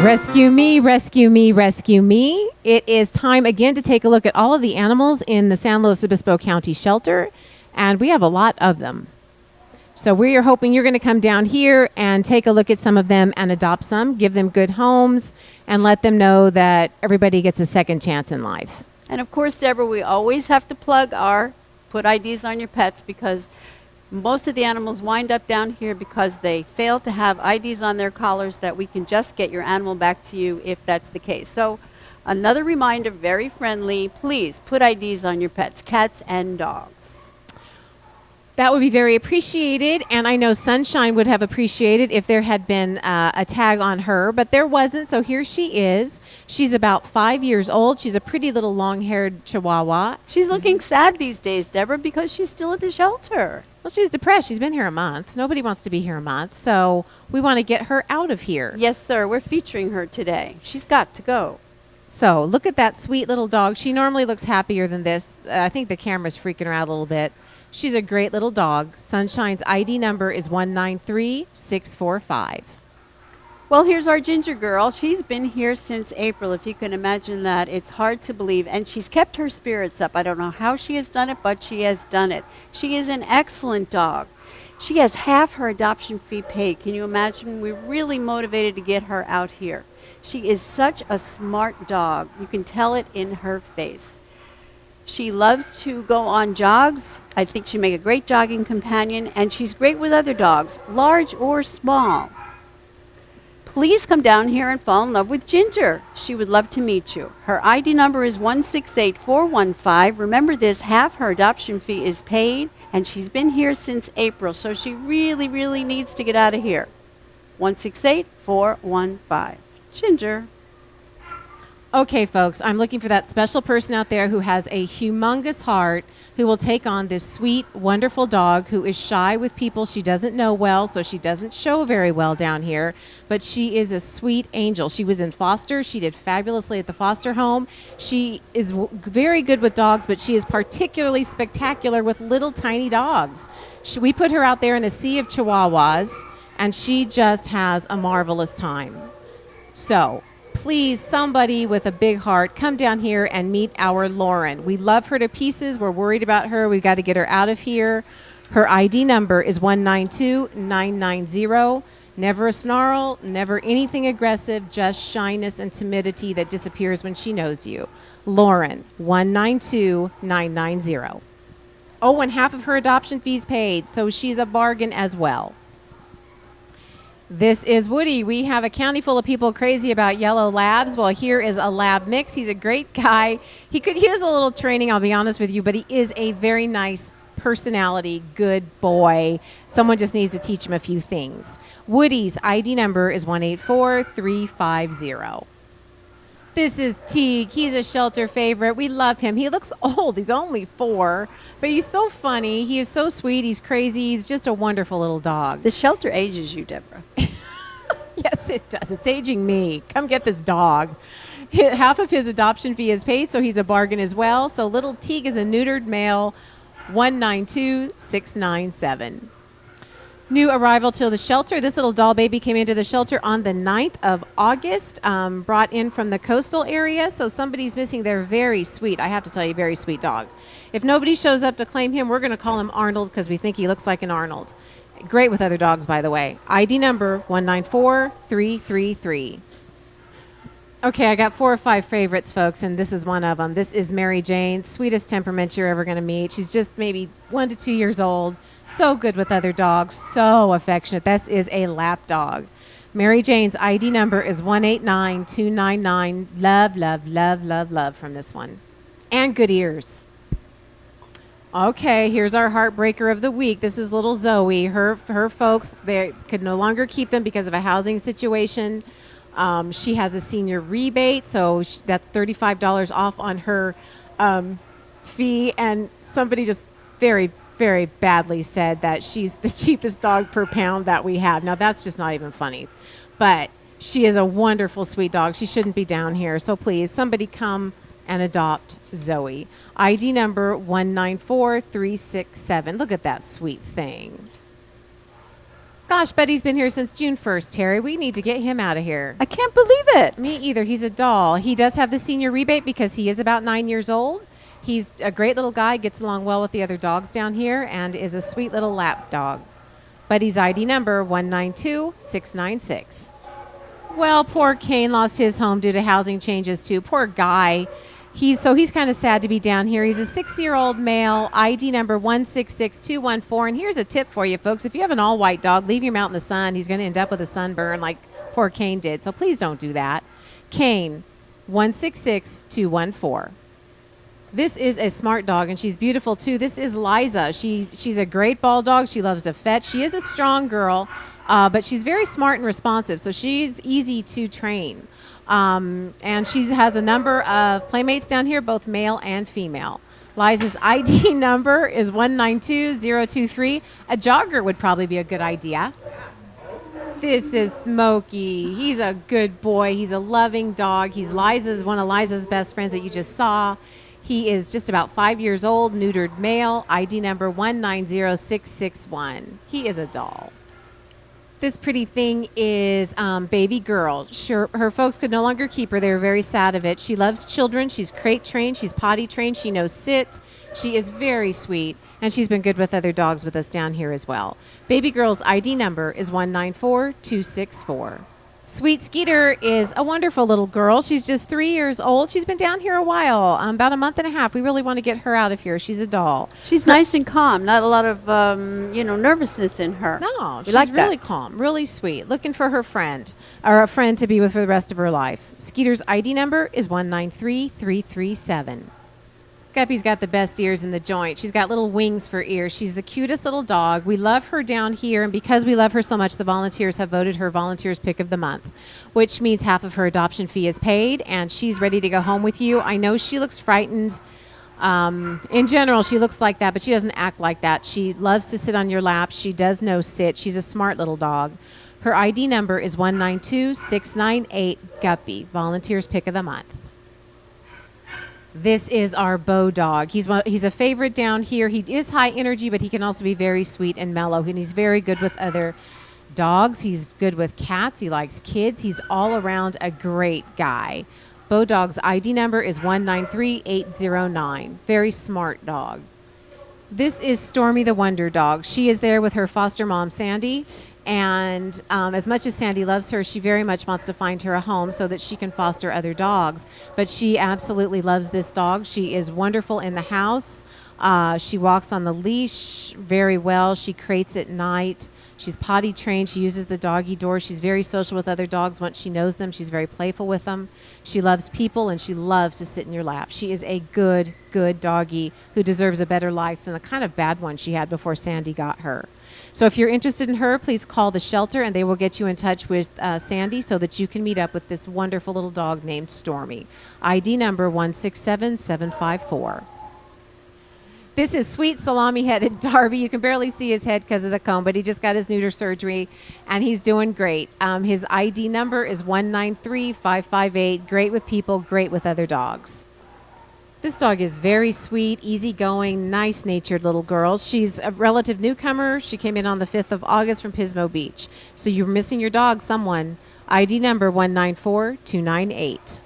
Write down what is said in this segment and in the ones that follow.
Rescue me, rescue me, rescue me. It is time again to take a look at all of the animals in the San Luis Obispo County shelter, and we have a lot of them. So we are hoping you're going to come down here and take a look at some of them and adopt some, give them good homes, and let them know that everybody gets a second chance in life. And of course, Deborah, we always have to plug our put IDs on your pets, because most of the animals wind up down here because they fail to have IDs on their collars that we can just get your animal back to you if that's the case. So another reminder, very friendly, please put IDs on your pets, cats and dogs. That would be very appreciated, and I know Sunshine would have appreciated if there had been a tag on her, but there wasn't, so here she is. She's about 5 years old. She's a pretty little long-haired Chihuahua. She's looking sad these days, Deborah, because she's still at the shelter. Well, she's depressed. She's been here a month. Nobody wants to be here a month, so we want to get her out of here. Yes, sir. We're featuring her today. She's got to go. So look at that sweet little dog. She normally looks happier than this. I think the camera's freaking her out a little bit. She's a great little dog. Sunshine's ID number is 193645. Well, here's our ginger girl. She's been here since April, if you can imagine that. It's hard to believe. And she's kept her spirits up. I don't know how she has done it, but she has done it. She is an excellent dog. She has half her adoption fee paid. Can you imagine? We're really motivated to get her out here. She is such a smart dog. You can tell it in her face. She loves to go on jogs. I think she'd make a great jogging companion. And she's great with other dogs, large or small. Please come down here and fall in love with Ginger. She would love to meet you. Her ID number is 168415. Remember this, half her adoption fee is paid, and she's been here since April, so she really, really needs to get out of here. 168415. Ginger. Okay, folks, I'm looking for that special person out there who has a humongous heart, who will take on this sweet, wonderful dog who is shy with people she doesn't know well, so she doesn't show very well down here, but she is a sweet angel. She was in foster. She did fabulously at the foster home. She is very good with dogs, but she is particularly spectacular with little tiny dogs. We put her out there in a sea of Chihuahuas, and she just has a marvelous time. So please, somebody with a big heart, come down here and meet our Lauren. We love her to pieces. We're worried about her. We've got to get her out of here. Her ID number is 192990. Never a snarl, never anything aggressive, just shyness and timidity that disappears when she knows you. Lauren, 192990. Oh, and half of her adoption fees paid, so she's a bargain as well. This is Woody. We have a county full of people crazy about yellow labs. Well, here is a lab mix. He's a great guy. He could use a little training, I'll be honest with you, but he is a very nice personality, good boy. Someone just needs to teach him a few things. Woody's ID number is 184350. This is Teague. He's a shelter favorite. We love him. He looks old. He's only 4, but he's so funny. He is so sweet. He's crazy. He's just a wonderful little dog. The shelter ages you, Deborah. Yes, it does. It's aging me. Come get this dog. Half of his adoption fee is paid, so he's a bargain as well. So little Teague is a neutered male, 192697. New arrival to the shelter. This little doll baby came into the shelter on the 9th of August, brought in from the coastal area. So somebody's missing their very sweet, I have to tell you, very sweet dog. If nobody shows up to claim him, we're going to call him Arnold because we think he looks like an Arnold. Great with other dogs, by the way. ID number 194333. Okay, I got 4 or 5 favorites, folks, and this is one of them. This is Mary Jane, sweetest temperament you're ever going to meet. She's just maybe 1 to 2 years old. So good with other dogs, so affectionate. This is a lap dog. Mary Jane's ID number is 189299. Love, love, love, love, love from this one. And good ears. Okay, here's our heartbreaker of the week. This is little Zoe. Her folks, they could no longer keep them because of a housing situation. She has a senior rebate, so that's $35 off on her fee. And somebody just very, very badly said that she's the cheapest dog per pound that we have. Now, that's just not even funny. But she is a wonderful, sweet dog. She shouldn't be down here. So please, somebody come and adopt Zoe. ID number 194367. Look at that sweet thing. Gosh, Buddy's been here since June 1st, Terry. We need to get him out of here. I can't believe it. Me either. He's a doll. He does have the senior rebate because he is about 9 years old. He's a great little guy, gets along well with the other dogs down here, and is a sweet little lap dog. Buddy's ID number 192696. Well, poor Kane lost his home due to housing changes too. Poor guy. He's kind of sad to be down here. He's a 6-year-old male, ID number 166214. And here's a tip for you, folks. If you have an all-white dog, leave him out in the sun. He's going to end up with a sunburn like poor Kane did. So please don't do that. Kane, 166214. This is a smart dog, and she's beautiful, too. This is Liza. She's a great ball dog. She loves to fetch. She is a strong girl, but she's very smart and responsive, so she's easy to train. And she has a number of playmates down here, both male and female. Liza's ID number is 192023. A jogger would probably be a good idea. This is Smokey. He's a good boy. He's a loving dog. He's one of Liza's best friends that you just saw. He is just about 5 years old, neutered male, ID number 190661. He is a doll. This pretty thing is baby girl. Her folks could no longer keep her. They were very sad of it. She loves children. She's crate trained. She's potty trained. She knows sit. She is very sweet, and she's been good with other dogs with us down here as well. Baby girl's ID number is 194264. Sweet Skeeter is a wonderful little girl. She's just 3 years old. She's been down here a while, about a month and a half. We really want to get her out of here. She's a doll. She's nice and calm. Not a lot of, nervousness in her. No, she's like really that. calm, really sweet. Looking for her friend, or a friend to be with for the rest of her life. Skeeter's ID number is 193337. Guppy's got the best ears in the joint. She's got little wings for ears. She's the cutest little dog. We love her down here, and because we love her so much, the volunteers have voted her Volunteers Pick of the Month, which means half of her adoption fee is paid, and she's ready to go home with you. I know she looks frightened. In general, she looks like that, but she doesn't act like that. She loves to sit on your lap. She does know sit. She's a smart little dog. Her ID number is 192698. Guppy, Volunteers Pick of the Month. This is our Beau dog. He's a favorite down here. He is high energy, but he can also be very sweet and mellow. And he's very good with other dogs. He's good with cats. He likes kids. He's all around a great guy. Beau dog's ID number is 193809. Very smart dog. This is Stormy the Wonder Dog. She is there with her foster mom, Sandy. And as much as Sandy loves her, she very much wants to find her a home so that she can foster other dogs. But she absolutely loves this dog. She is wonderful in the house. She walks on the leash very well. She crates at night. She's potty trained. She uses the doggy door. She's very social with other dogs once she knows them. She's very playful with them. She loves people, and she loves to sit in your lap. She is a good, good doggy who deserves a better life than the kind of bad one she had before Sandy got her. So if you're interested in her, please call the shelter, and they will get you in touch with Sandy so that you can meet up with this wonderful little dog named Stormy. ID number 167754. This is sweet salami-headed Darby. You can barely see his head because of the comb, but he just got his neuter surgery, and he's doing great. His ID number is 193558. Great with people, great with other dogs. This dog is very sweet, easygoing, nice-natured little girl. She's a relative newcomer. She came in on the 5th of August from Pismo Beach. So you're missing your dog, someone. ID number 194298.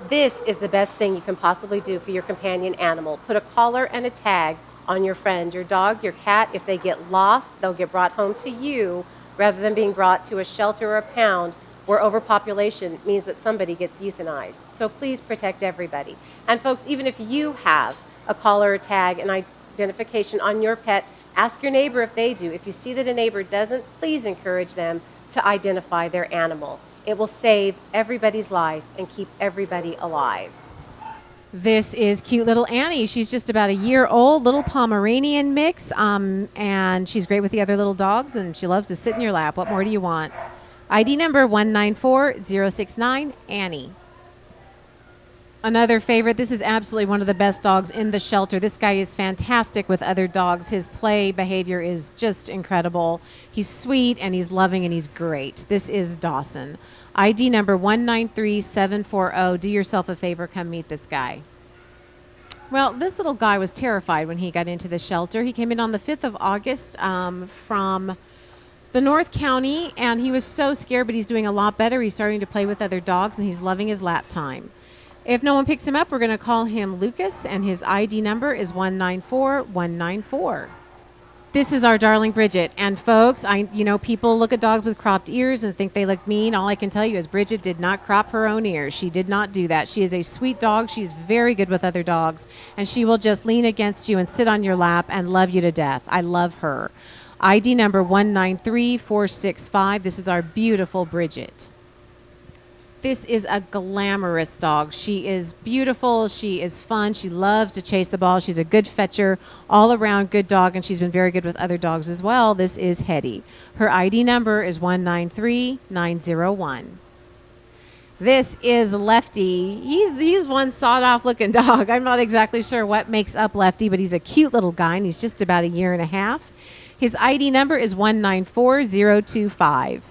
This is the best thing you can possibly do for your companion animal. Put a collar and a tag on your friend, your dog, your cat. If they get lost, they'll get brought home to you rather than being brought to a shelter or a pound where overpopulation means that somebody gets euthanized. So please protect everybody. And folks, even if you have a collar or tag and identification on your pet, ask your neighbor if they do. If you see that a neighbor doesn't, please encourage them to identify their animal. It will save everybody's life and keep everybody alive. This is cute little Annie. She's just about a year old, little Pomeranian mix, and she's great with the other little dogs, and she loves to sit in your lap. What more do you want? ID number 194069, Annie. Another favorite. This is absolutely one of the best dogs in the shelter. This guy is fantastic with other dogs. His play behavior is just incredible. He's sweet, and he's loving, and he's great. This is Dawson. ID number 193740. Do yourself a favor, come meet this guy. Well, this little guy was terrified when he got into the shelter. He came in on the 5th of August from the North County, and he was so scared, but he's doing a lot better. He's starting to play with other dogs, and he's loving his lap time. If no one picks him up, we're going to call him Lucas, and his ID number is 194194. This is our darling Bridget. And folks, people look at dogs with cropped ears and think they look mean. All I can tell you is Bridget did not crop her own ears. She did not do that. She is a sweet dog. She's very good with other dogs, and she will just lean against you and sit on your lap and love you to death. I love her. ID number 193465. This is our beautiful Bridget. This is a glamorous dog. She is beautiful. She is fun. She loves to chase the ball. She's a good fetcher, all around good dog, and she's been very good with other dogs as well. This is Hetty. Her ID number is 193901. This is Lefty. He's one sawed-off looking dog. I'm not exactly sure what makes up Lefty, but he's a cute little guy, and he's just about a year and a half. His ID number is 194025.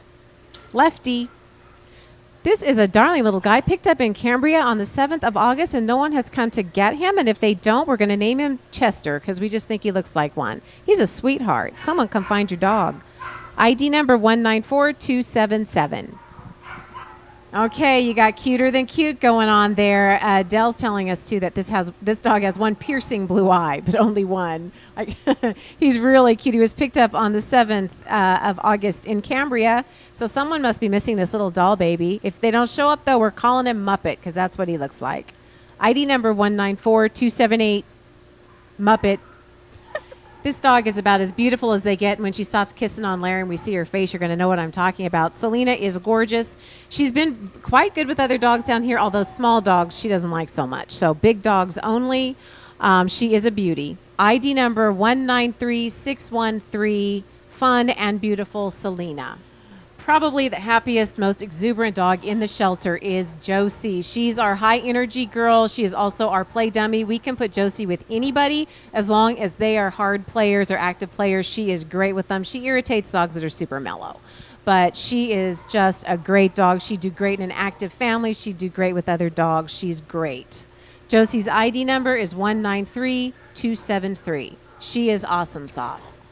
Lefty. This is a darling little guy picked up in Cambria on the 7th of August, and no one has come to get him. And if they don't, we're going to name him Chester because we just think he looks like one. He's a sweetheart. Someone come find your dog. ID number 194277. Okay, you got cuter than cute going on there. Dell's telling us, too, that this dog has one piercing blue eye, but only one. He's really cute. He was picked up on the 7th of August in Cambria, so someone must be missing this little doll baby. If they don't show up, though, we're calling him Muppet, because that's what he looks like. ID number 194278, Muppet. This dog is about as beautiful as they get. And when she stops kissing on Larry and we see her face, you're going to know what I'm talking about. Selena is gorgeous. She's been quite good with other dogs down here, although small dogs she doesn't like so much. So big dogs only. She is a beauty. ID number 193613, fun and beautiful Selena. Probably the happiest, most exuberant dog in the shelter is Josie. She's our high energy girl. She is also our play dummy. We can put Josie with anybody as long as they are hard players or active players. She is great with them. She irritates dogs that are super mellow, but she is just a great dog. She'd do great in an active family. She'd do great with other dogs. She's great. Josie's ID number is 193273. She is awesome sauce.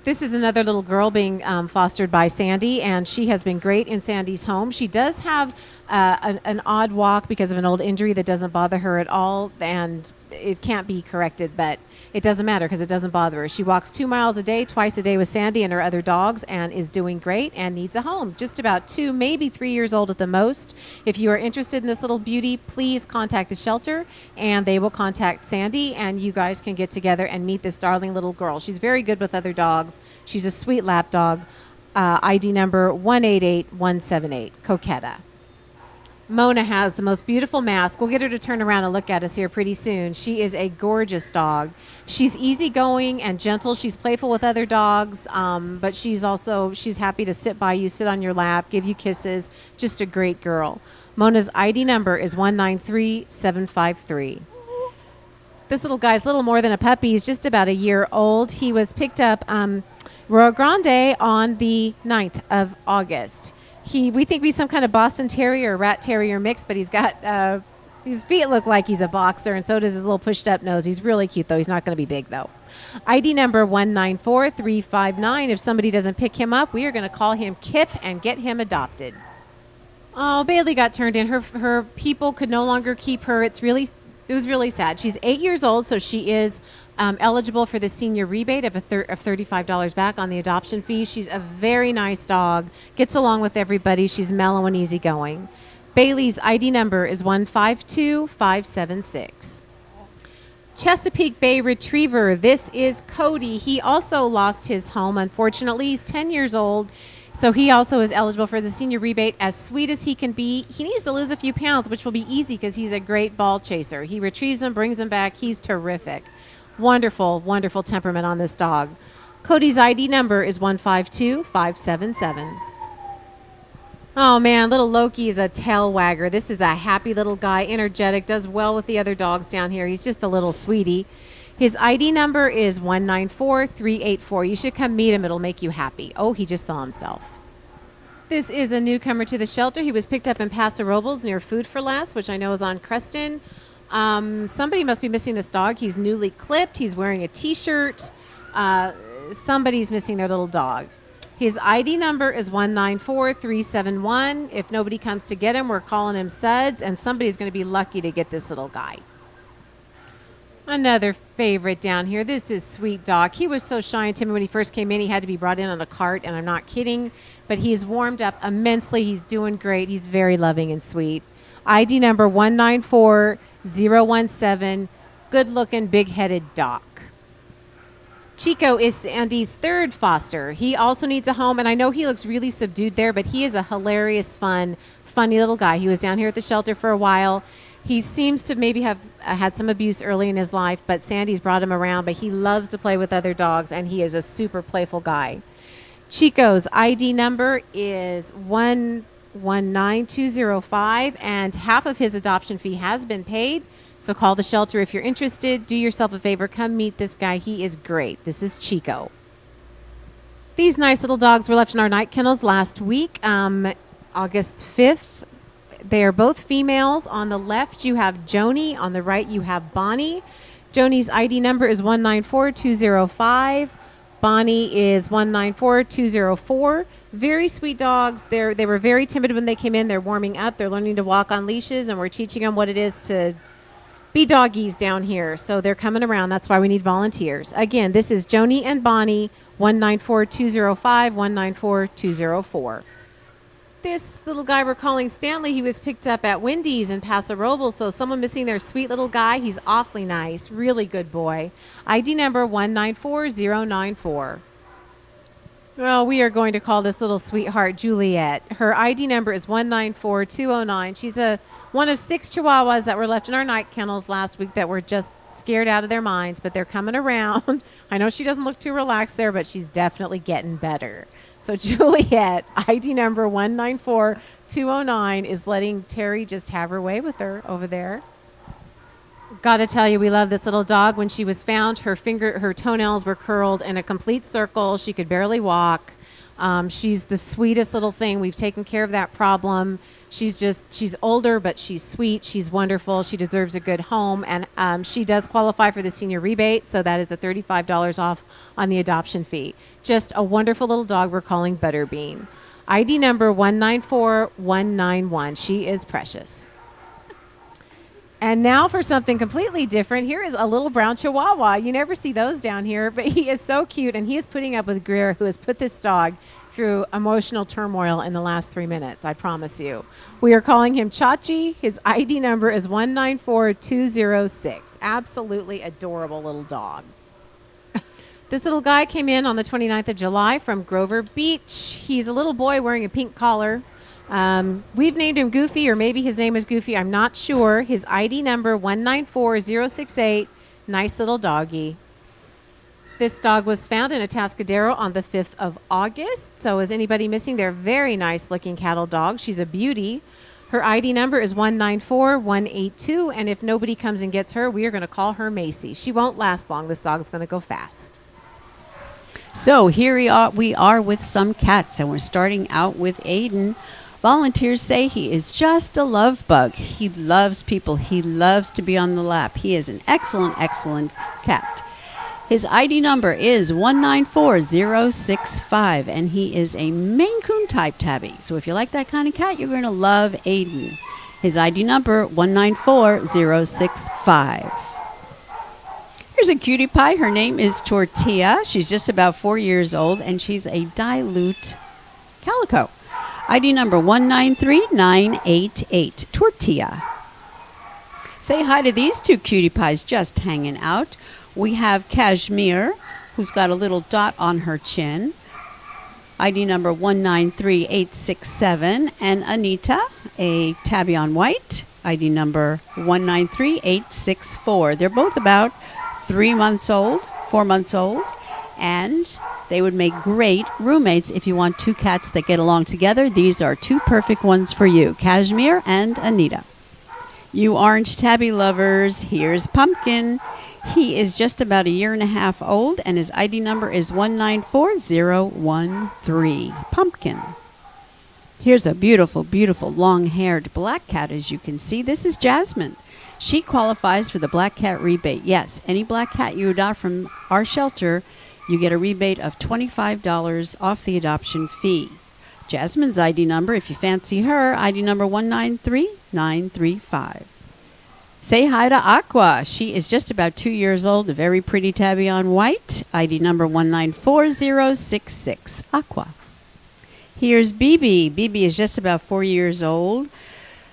This is another little girl being fostered by Sandy, and she has been great in Sandy's home. She does have an odd walk because of an old injury that doesn't bother her at all, and it can't be corrected, but it doesn't matter because it doesn't bother her. She walks 2 miles a day, twice a day with Sandy and her other dogs, and is doing great and needs a home. Just about 2, maybe 3 years old at the most. If you are interested in this little beauty, please contact the shelter, and they will contact Sandy, and you guys can get together and meet this darling little girl. She's very good with other dogs. She's a sweet lap dog. ID number 188178, Coquetta. Mona has the most beautiful mask. We'll get her to turn around and look at us here pretty soon. She is a gorgeous dog. She's easygoing and gentle. She's playful with other dogs, but she's happy to sit by you, sit on your lap, give you kisses. Just a great girl. Mona's ID number is 193753. This little guy's little more than a puppy. He's just about a year old. He was picked up Rio Grande on the 9th of August. We think he's some kind of Boston Terrier or Rat Terrier mix, but he's got his feet look like he's a boxer, and so does his little pushed-up nose. He's really cute, though. He's not going to be big, though. ID number 194359. If somebody doesn't pick him up, we are going to call him Kip and get him adopted. Oh, Bailey got turned in. Her people could no longer keep her. It was really sad. She's 8 years old, so she is eligible for the senior rebate of $35 back on the adoption fee. She's a very nice dog, gets along with everybody. She's mellow and easygoing. Bailey's ID number is 152576. Chesapeake Bay Retriever. This is Cody. He also lost his home, unfortunately. He's 10 years old, so he also is eligible for the senior rebate. As sweet as he can be, he needs to lose a few pounds, which will be easy because he's a great ball chaser. He retrieves them, brings them back. He's terrific. Wonderful, wonderful temperament on this dog. Cody's ID number is 152577. Oh, man, little Loki is a tail wagger. This is a happy little guy, energetic, does well with the other dogs down here. He's just a little sweetie. His ID number is 194384. You should come meet him. It'll make you happy. Oh, he just saw himself. This is a newcomer to the shelter. He was picked up in Paso Robles near Food for Less, which I know is on Creston. Somebody must be missing this dog. He's newly clipped. He's wearing a T-shirt. Somebody's missing their little dog. His ID number is 194371. If nobody comes to get him, we're calling him Suds, and somebody's going to be lucky to get this little guy. Another favorite down here. This is Sweet Dog. He was so shy and timid when he first came in. He had to be brought in on a cart, and I'm not kidding. But he's warmed up immensely. He's doing great. He's very loving and sweet. ID number 194017. Good-looking, big-headed Doc. Chico is Sandy's third foster. He also needs a home, and I know he looks really subdued there, but he is a hilarious, funny little guy. He was down here at the shelter for a while. He seems to maybe have had some abuse early in his life, but Sandy's brought him around, but he loves to play with other dogs, and he is a super playful guy. Chico's ID number is 119205, and half of his adoption fee has been paid. So call the shelter if you're interested. Do yourself a favor. Come meet this guy. He is great. This is Chico. These nice little dogs were left in our night kennels last week, August 5th. They are both females. On the left, you have Joni. On the right, you have Bonnie. Joni's ID number is 194205. Bonnie is 194204. Very sweet dogs. They were very timid when they came in. They're warming up. They're learning to walk on leashes, and we're teaching them what it is to be doggies down here. So they're coming around. That's why we need volunteers. Again, this is Joni and Bonnie, 194205, 194204. This little guy we're calling Stanley, he was picked up at Wendy's in Paso Robles. So someone missing their sweet little guy. He's awfully nice. Really good boy. ID number 194094. Well, we are going to call this little sweetheart Juliet. Her ID number is 194209. She's one of 6 Chihuahuas that were left in our night kennels last week that were just scared out of their minds, but they're coming around. I know she doesn't look too relaxed there, but she's definitely getting better. So Juliet, ID number 194209, is letting Terry just have her way with her over there. Gotta tell you, we love this little dog. When she was found, her toenails were curled in a complete circle. She could barely walk. She's the sweetest little thing. We've taken care of that problem. She's older, but she's sweet. She's wonderful. She deserves a good home. And she does qualify for the senior rebate, so that is a $35 off on the adoption fee. Just a wonderful little dog we're calling Butterbean. ID number 194191. She is precious. And now for something completely different. Here is a little brown Chihuahua. You never see those down here, but he is so cute, and he is putting up with Greer, who has put this dog through emotional turmoil in the last 3 minutes, I promise you. We are calling him Chachi. His ID number is 194206. Absolutely adorable little dog. This little guy came in on the 29th of July from Grover Beach. He's a little boy wearing a pink collar. We've named him Goofy, or maybe his name is Goofy. I'm not sure. His ID number 194068. Nice little doggy. This dog was found in Atascadero on the 5th of August. So is anybody missing? They're very nice looking cattle dogs. She's a beauty. Her ID number is 194182. And if nobody comes and gets her, we are going to call her Macy. She won't last long. This dog's going to go fast. So here we are with some cats, and we're starting out with Aiden. Volunteers say he is just a love bug. He loves people. He loves to be on the lap. He is an excellent, excellent cat. His ID number is 194065, and he is a Maine Coon type tabby. So if you like that kind of cat, you're going to love Aiden. His ID number 194065. Here's a cutie pie. Her name is Tortilla. She's just about 4 years old, and she's a dilute calico. ID number 193988. Tortilla. Say hi to these 2 cutie pies just hanging out. We have Kashmir, who's got a little dot on her chin. ID number 193867. And Anita, a tabby on white. ID number 193864. They're both about 4 months old, and they would make great roommates if you want 2 cats that get along together. These are 2 perfect ones for you, Kashmir and Anita. You orange tabby lovers, here's Pumpkin. He is just about 1.5 years old, and his ID number is 194013. Pumpkin. Here's a beautiful, beautiful long-haired black cat, as you can see. This is Jasmine. She qualifies for the black cat rebate. Yes, any black cat you adopt from our shelter, you get a rebate of $25 off the adoption fee. Jasmine's ID number, if you fancy her, ID number 193935. Say hi to Aqua. She is just about 2 years old, a very pretty tabby on white, ID number 194066. Aqua. Here's BB. BB is just about 4 years old.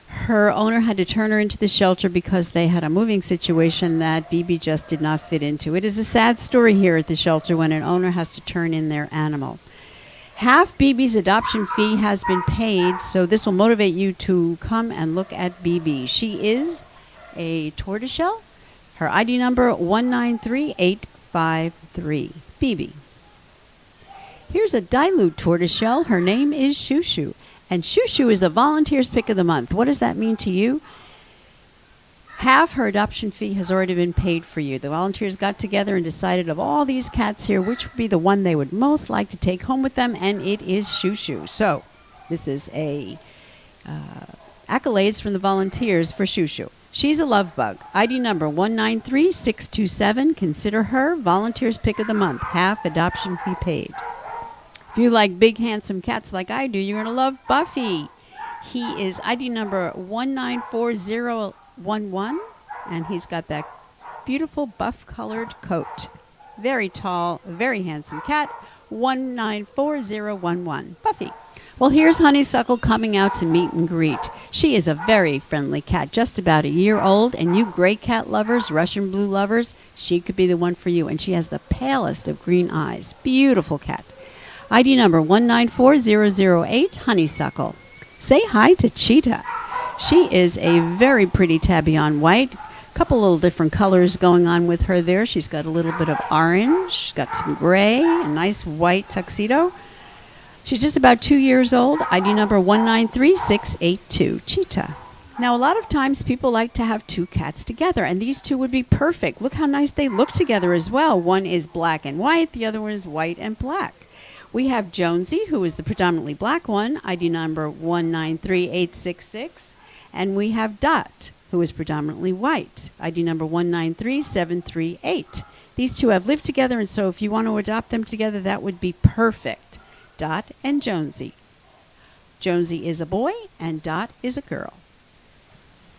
Her owner had to turn her into the shelter because they had a moving situation that BB just did not fit into. It is a sad story here at the shelter when an owner has to turn in their animal. Half BB's adoption fee has been paid, so this will motivate you to come and look at BB. She is a tortoiseshell. Her ID number 193853. BB. Here's a dilute tortoiseshell. Her name is Shushu. And Shushu is the volunteer's pick of the month. What does that mean to you? Half her adoption fee has already been paid for you. The volunteers got together and decided of all these cats here, which would be the one they would most like to take home with them, and it is Shushu. So this is a accolades from the volunteers for Shushu. She's a love bug. ID number 193627. Consider her volunteer's pick of the month. Half adoption fee paid. If you like big, handsome cats like I do, you're going to love Buffy. He is ID number 194011, and he's got that beautiful buff-colored coat. Very tall, very handsome cat, 194011. Buffy. Well, here's Honeysuckle coming out to meet and greet. She is a very friendly cat, just about a year old, and you gray cat lovers, Russian blue lovers, she could be the one for you, and she has the palest of green eyes. Beautiful cat. ID number 194008, Honeysuckle. Say hi to Cheetah. She is a very pretty tabby on white. Couple little different colors going on with her there. She's got a little bit of orange. She's got some gray, a nice white tuxedo. She's just about 2 years old. ID number 193682, Cheetah. Now, a lot of times people like to have two cats together, and these two would be perfect. Look how nice they look together as well. One is black and white. The other one is white and black. We have Jonesy, who is the predominantly black one, ID number 193866. And we have Dot, who is predominantly white, ID number 193738. These two have lived together, and so if you want to adopt them together, that would be perfect. Dot and Jonesy. Jonesy is a boy, and Dot is a girl.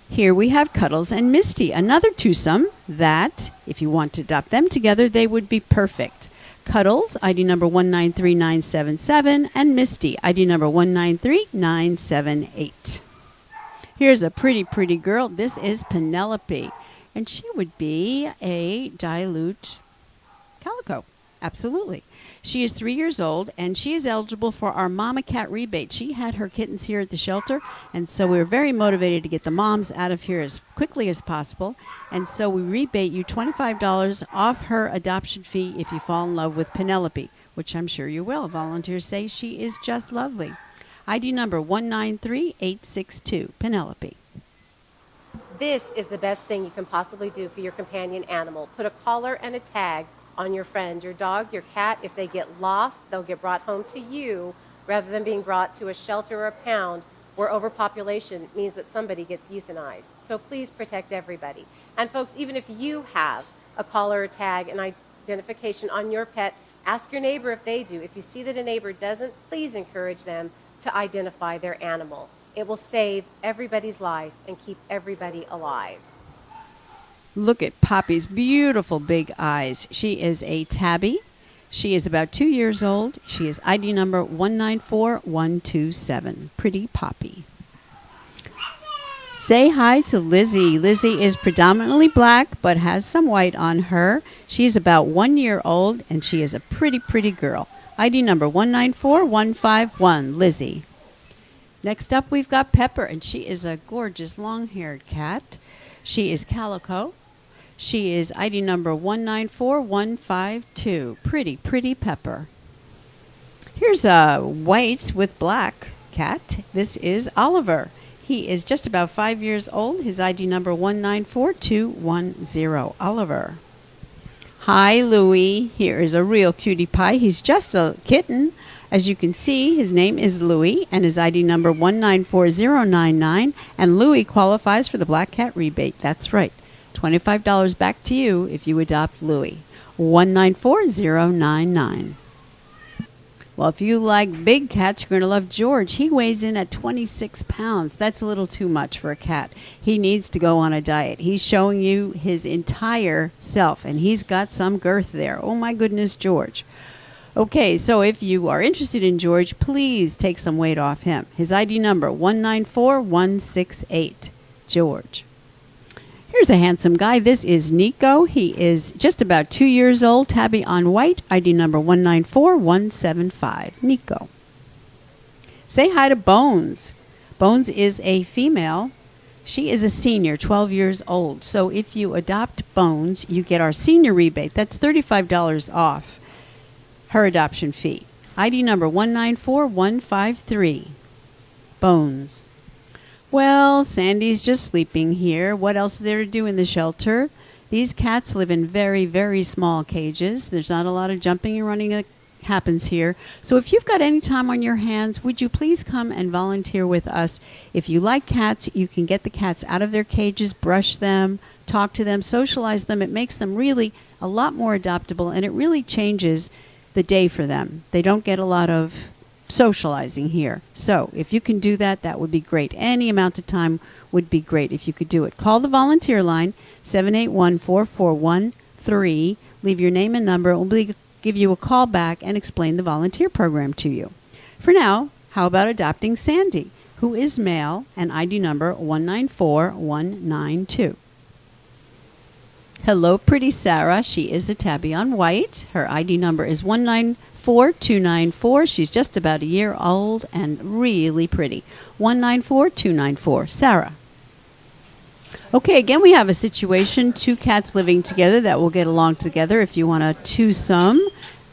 Here we have Cuddles and Misty, another twosome that, if you want to adopt them together, they would be perfect. Cuddles, ID number 193977, and Misty, ID number 193978. Here's a pretty, pretty girl. This is Penelope, and she would be a dilute calico. Absolutely. She is 3 years old, and she is eligible for our Mama Cat rebate. She had her kittens here at the shelter, and so we were very motivated to get the moms out of here as quickly as possible. And so we rebate you $25 off her adoption fee if you fall in love with Penelope, which I'm sure you will. Volunteers say she is just lovely. ID number 193862, Penelope. This is the best thing you can possibly do for your companion animal. Put a collar and a tag on your friend, your dog, your cat. If they get lost, they'll get brought home to you rather than being brought to a shelter or a pound where overpopulation means that somebody gets euthanized. So please protect everybody. And folks, even if you have a collar or tag and identification on your pet, ask your neighbor if they do. If you see that a neighbor doesn't, please encourage them to identify their animal. It will save everybody's life and keep everybody alive. Look at Poppy's beautiful big eyes. She is a tabby. She is about 2 years old. She is ID number 194127. Pretty Poppy. Say hi to Lizzie. Lizzie is predominantly black but has some white on her. She is about 1 year old, and she is a pretty, pretty girl. ID number 194151. Lizzie. Next up, we've got Pepper, and she is a gorgeous long-haired cat. She is calico. She is ID number 194152. Pretty, pretty Pepper. Here's a white with black cat. This is Oliver. He is just about 5 years old. His ID number 194210. Oliver. Hi, Louie. Here is a real cutie pie. He's just a kitten. As you can see, his name is Louie, and his ID number 194099. And Louie qualifies for the Black Cat rebate. That's right. $25 back to you if you adopt Louie. 194-099. Well, if you like big cats, you're going to love George. He weighs in at 26 pounds. That's a little too much for a cat. He needs to go on a diet. He's showing you his entire self, and he's got some girth there. Oh, my goodness, George. Okay, so if you are interested in George, please take some weight off him. His ID number, 194168. George. Here's a handsome guy. This is Nico. He is just about 2 years old, tabby on white, ID number 194175. Nico. Say hi to Bones. Bones is a female. She is a senior, 12 years old. So if you adopt Bones, you get our senior rebate. That's $35 off her adoption fee. ID number 194153. Bones. Well, Sandy's just sleeping here. What else is there to do in the shelter? These cats live in very, very small cages. There's not a lot of jumping and running that happens here. So if you've got any time on your hands, would you please come and volunteer with us? If you like cats, you can get the cats out of their cages, brush them, talk to them, socialize them. It makes them really a lot more adoptable, and it really changes the day for them. They don't get a lot of socializing here. So if you can do that, that would be great. Any amount of time would be great if you could do it. Call the volunteer line, 781-4413. Leave your name and number. We'll give you a call back and explain the volunteer program to you. For now, how about adopting Sandy, who is male, and ID number 194192. Hello, pretty Sarah. She is a tabby on white. Her ID number is 194294. She's just about a year old and really pretty. 194294. Sarah. Okay, again, we have a situation, two cats living together that will get along together. If you want a twosome,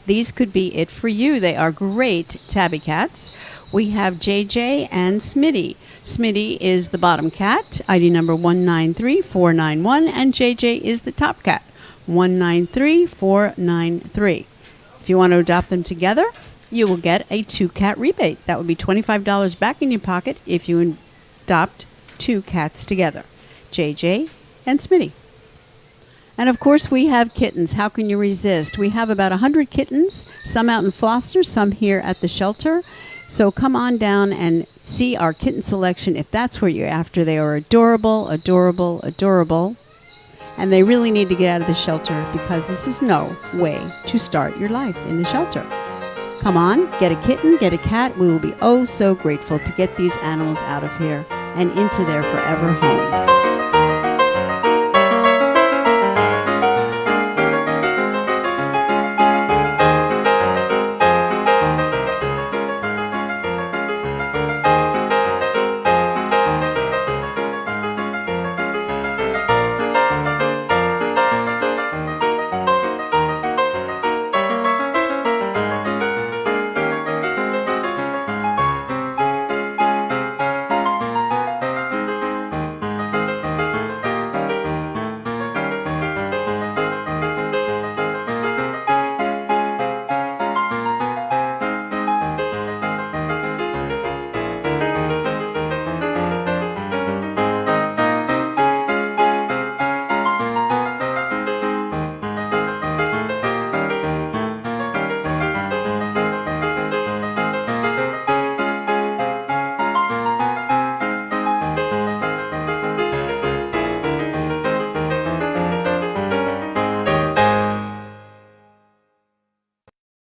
these could be it for you. They are great tabby cats. We have JJ and Smitty. Smitty is the bottom cat, ID number 193491, and JJ is the top cat, 193493. If you want to adopt them together, you will get a two-cat rebate. That would be $25 back in your pocket if you adopt two cats together, JJ and Smitty. And of course, we have kittens. How can you resist? We have about 100 kittens, some out in foster, some here at the shelter. So come on down and see our kitten selection if that's what you're after. They are adorable, adorable, adorable. And they really need to get out of the shelter because this is no way to start your life in the shelter. Come on, get a kitten, get a cat. We will be oh so grateful to get these animals out of here and into their forever homes.